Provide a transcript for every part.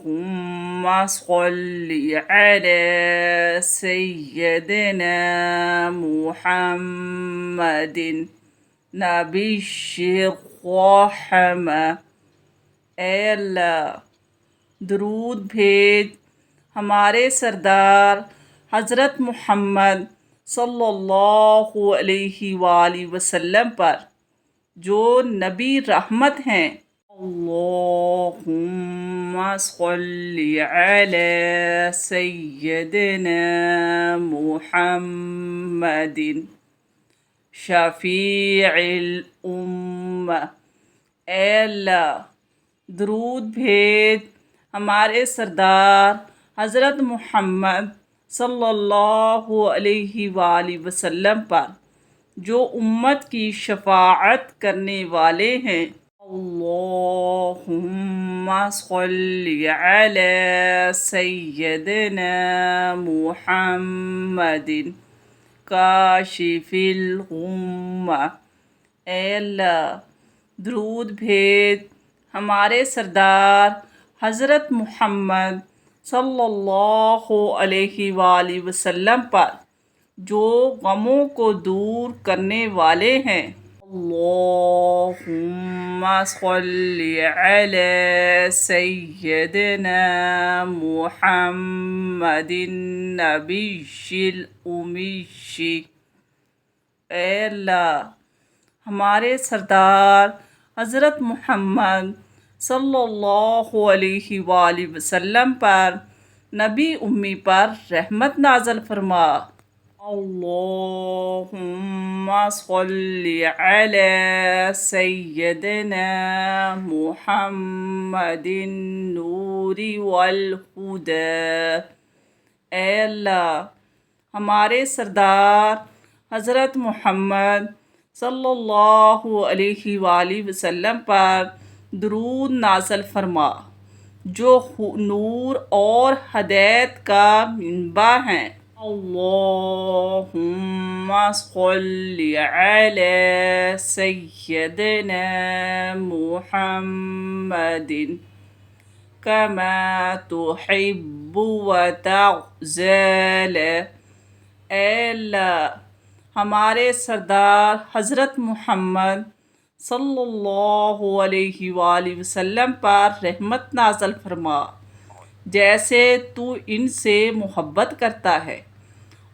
اللهم صل على سيدنا محمد نبی الرحمہ۔ اے اللہ، درود بھیج ہمارے سردار حضرت محمد صلی اللہ علیہ وآلہ وسلم پر جو نبی رحمت ہیں۔ اللہم صل علی سیدنا محمد شفیع الامہ۔ اے اللہ، درود بھیج ہمارے سردار حضرت محمد صلی اللہ علیہ وآلہ وسلم پر جو امت کی شفاعت کرنے والے ہیں۔ اللہم صل علی سیدنا محمد کاشف الغمہ۔ اے اللہ، درود بھیج ہمارے سردار حضرت محمد صلی اللہ علیہ وآلہ وسلم پر جو غموں کو دور کرنے والے ہیں۔ اللہم صل علی سیدنا محمد النبی الامی۔ اے اللہ، ہمارے سردار حضرت محمد صلی اللہ علیہ وآلہ وسلم پر نبی امی پر رحمت نازل فرما۔ اللہم صل علی سیدنا محمد النور والہدی۔ اے اللہ، ہمارے سردار حضرت محمد صلی اللہ علیہ وآلہ وسلم پر درود نازل فرما جو نور اور ہدایت کا منبع ہیں۔ اللہم صل علی سیدنا محمد کما تحب وترضی۔ اے اللہ، ہمارے سردار حضرت محمد صلی اللہ علیہ وآلہ وسلم پر رحمت نازل فرما جیسے تو ان سے محبت کرتا ہے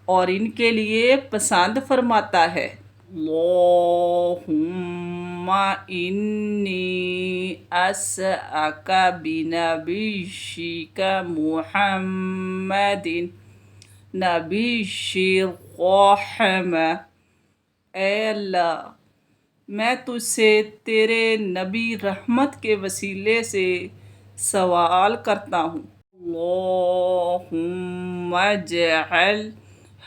اور ان کے لیے پسند فرماتا ہے۔ اللہم انی اسألک بنبیک محمد نبی الرحمہ۔ اے اللہ، میں تجھ سے تیرے نبی رحمت کے وسیلے سے سوال کرتا ہوں۔ اللہم اجعل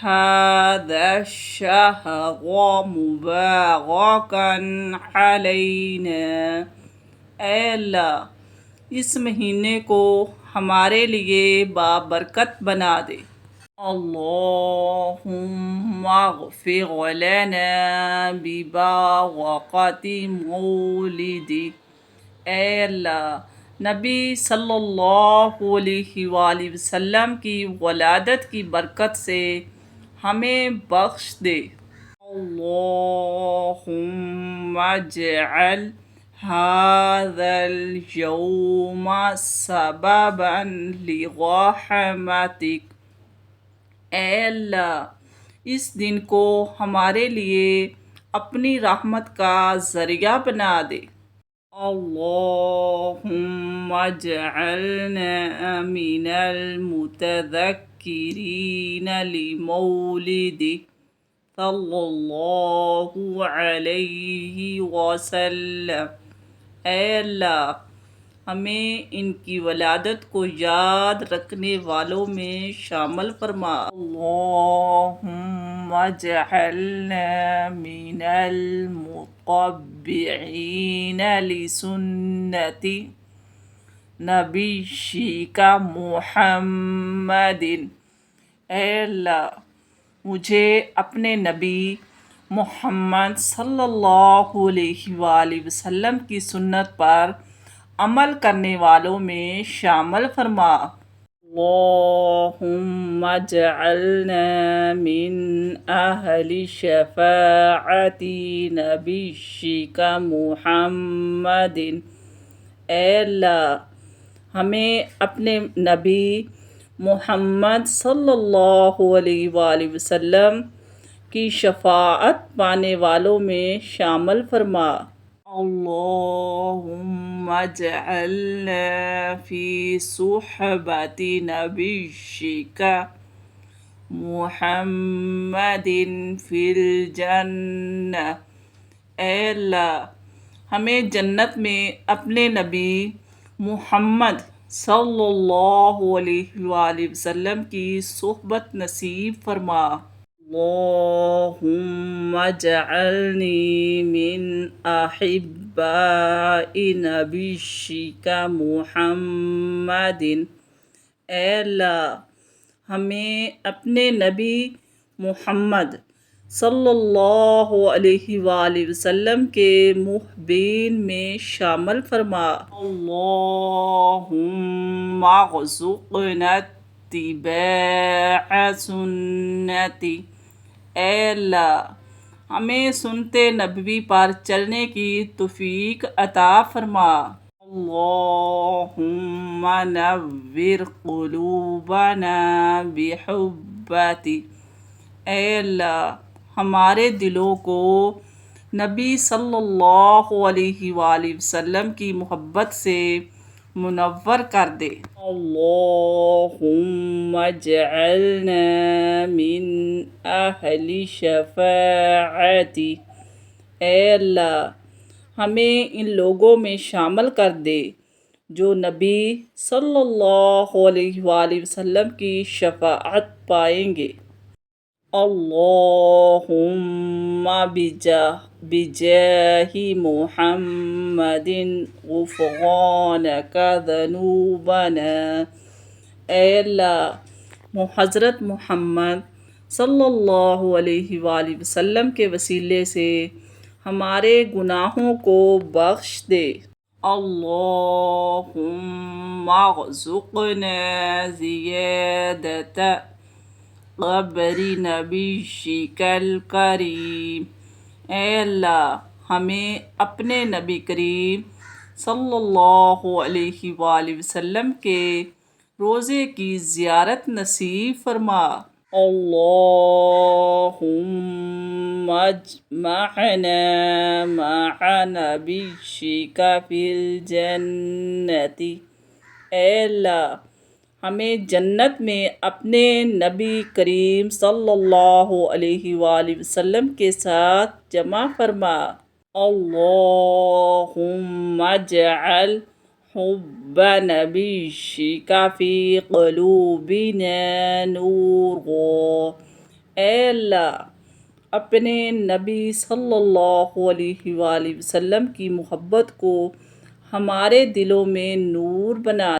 ھذا الشہر مبارکا علینا۔ اے اللہ، اس مہینے کو ہمارے لیے بابرکت بنا دے۔ اللہم اغفر لنا ببرکۃ مولدک۔ اے اللہ، نبی صلی اللہ علیہ وآلہ وسلم کی ولادت کی برکت سے ہمیں بخش دے۔ اللہم اجعل ھذا الیوم سببا لرحمتک۔ اے اللہ، اس دن کو ہمارے لیے اپنی رحمت کا ذریعہ بنا دے۔ اللہم اجعلنا من المتذکرین لمولدک صلی اللہ علیہ وسلم۔ اے اللہ، ہمیں ان کی ولادت کو یاد رکھنے والوں میں شامل فرما۔ اللہم اجعلنا من المتبعین لسنت نبیک محمد۔ اے اللہ، مجھے اپنے نبی محمد صلی اللہ علیہ وآلہ وسلم کی سنت پر عمل کرنے والوں میں شامل فرما۔ اللہم اجعلنا من اہل شفاعت نبیک محمد۔ اے اللہ ہمیں اپنے نبی محمد صلی اللہ علیہ وآلہ وسلم کی شفاعت پانے والوں میں شامل فرما۔ اللہم اجعلنا فی صحبت نبیک محمد فی الجنہ۔ اے اللہ ہمیں جنت میں اپنے نبی محمد صلی اللہ علیہ وآلہ وسلم کی صحبت نصیب فرما۔ اللہم اجعلنی من احباء نبیک محمد۔ اے اللہ ہمیں اپنے نبی محمد صلی اللہ علیہ وآلہ وسلم کے محبین میں شامل فرما۔ اللہم ارزقنا اتباع سنتی۔ اے اللہ ہمیں سنت نبوی پر چلنے کی توفیق عطا فرما۔ اللہم نور قلوبنا بحبتی۔ اے اللہ ہمارے دلوں کو نبی صلی اللہ علیہ وآلہ وسلم کی محبت سے منور کر دے۔ اللہم اجعلنا من اہل شفاعت۔ اے اللہ ہمیں ان لوگوں میں شامل کر دے جو نبی صلی اللہ علیہ وآلہ وسلم کی شفاعت پائیں گے۔ اللہم بجاہ محمد غفرانک ذنوبنا۔ اے اللہ حضرت محمد صلی اللہ علیہ وآلہ وسلم کے وسیلے سے ہمارے گناہوں کو بخش دے۔ اللہم ارزقنا زیادۃ قبر نبیک الکریم۔ اے اللہ ہمیں اپنے نبی کریم صلی اللہ علیہ وآلہ وسلم کے روضے کی زیارت نصیب فرما۔ اللہم اجمعنا مع نبیک فی الجنۃ۔ اے اللہ ہمیں جنت میں اپنے نبی کریم صلی اللہ علیہ وآلہ وسلم کے ساتھ جمع فرما۔ اللہم اجعل حب نبیک فی قلوبنا نورا۔ اے اللہ اپنے نبی صلی اللہ علیہ وآلہ وسلم کی محبت کو ہمارے دلوں میں نور بنا۔